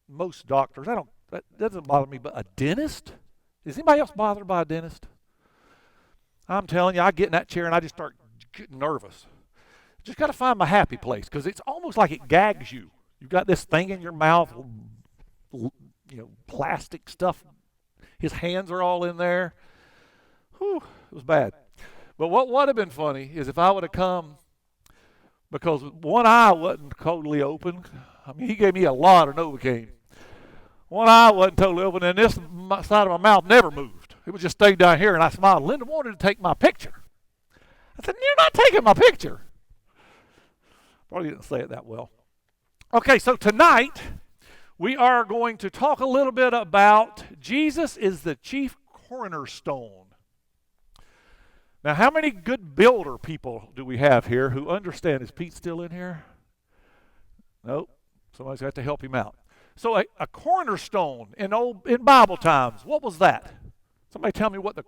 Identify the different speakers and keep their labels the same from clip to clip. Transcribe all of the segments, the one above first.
Speaker 1: most doctors, that doesn't bother me, but a dentist? Is anybody else bothered by a dentist? I'm telling you, I get in that chair and I just start getting nervous. Just got to find my happy place because it's almost like it gags you. You've got this thing in your mouth, plastic stuff. His hands are all in there. Whew, it was bad. But what would have been funny is if I would have come, because one eye wasn't totally open. I mean, he gave me a lot of Novocaine. One eye wasn't totally open, and this side of my mouth never moved. It would just stay down here, and I smiled. Linda wanted to take my picture. I said, "You're not taking my picture." Probably didn't say it that well. Okay, so tonight we are going to talk a little bit about Jesus is the chief cornerstone. Now, how many good builder people do we have here who understand? Is Pete still in here? Nope. Somebody's got to help him out. So a cornerstone in Bible times, what was that? Somebody tell me what the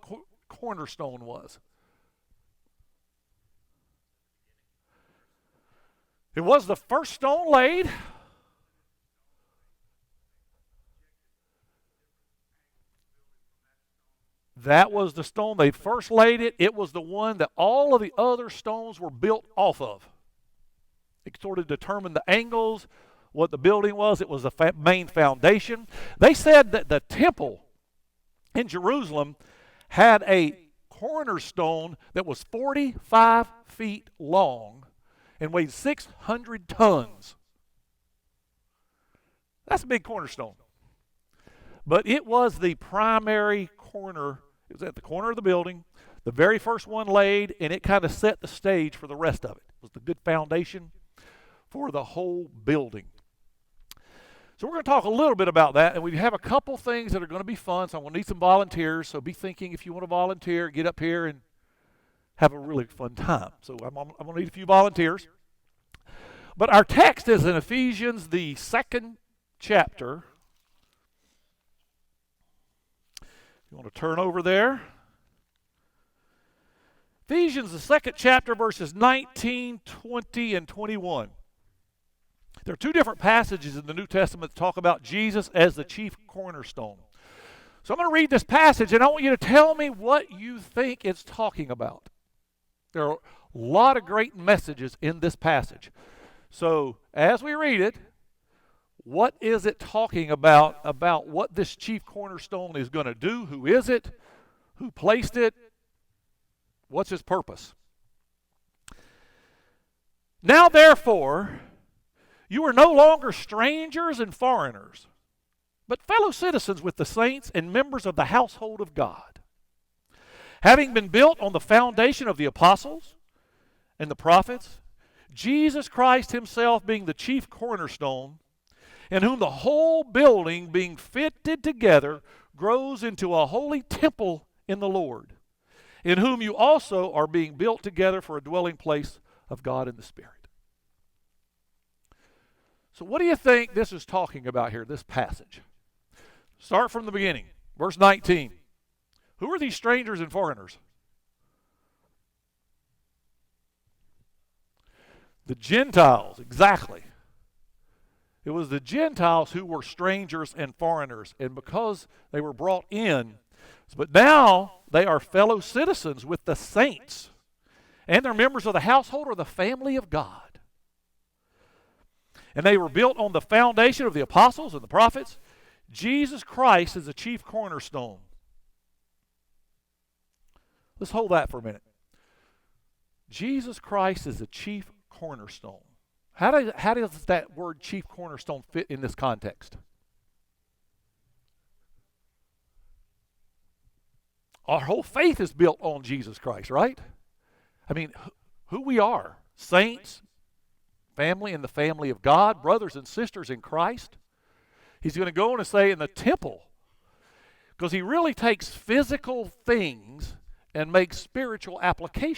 Speaker 1: cornerstone was. It was the first stone laid. That was the stone. They first laid it. It was the one that all of the other stones were built off of. It sort of determined the angles, what the building was. It was the main foundation. They said that the temple in Jerusalem had a cornerstone that was 45 feet long and weighed 600 tons. That's a big cornerstone. But it was the primary corner. It was at the corner of the building, the very first one laid, and it kind of set the stage for the rest of it. It was the good foundation for the whole building. So we're going to talk a little bit about that, and we have a couple things that are going to be fun, so I'm going to need some volunteers. So be thinking if you want to volunteer, get up here and have a really fun time. So I'm going to need a few volunteers. But our text is in Ephesians, the 2nd chapter. You want to turn over there? Ephesians, the 2nd chapter, verses 19, 20, and 21. There are two different passages in the New Testament that talk about Jesus as the chief cornerstone. So I'm going to read this passage, and I want you to tell me what you think it's talking about. There are a lot of great messages in this passage. So as we read it, what is it talking about what this chief cornerstone is going to do? Who is it? Who placed it? What's his purpose? Now, therefore, you are no longer strangers and foreigners, but fellow citizens with the saints and members of the household of God, having been built on the foundation of the apostles and the prophets, Jesus Christ himself being the chief cornerstone, in whom the whole building being fitted together grows into a holy temple in the Lord, in whom you also are being built together for a dwelling place of God in the Spirit. So what do you think this is talking about here, this passage? Start from the beginning. Verse 19. Who are these strangers and foreigners? The Gentiles, exactly. It was the Gentiles who were strangers and foreigners, and because they were brought in, but now they are fellow citizens with the saints, and they're members of the household or the family of God. And they were built on the foundation of the apostles and the prophets. Jesus Christ is the chief cornerstone. Let's hold that for a minute. Jesus Christ is the chief cornerstone. How does that word chief cornerstone fit in this context? Our whole faith is built on Jesus Christ, right? I mean, who we are, saints, family in the family of God, brothers and sisters in Christ. He's going to go on and say in the temple, because he really takes physical things and makes spiritual application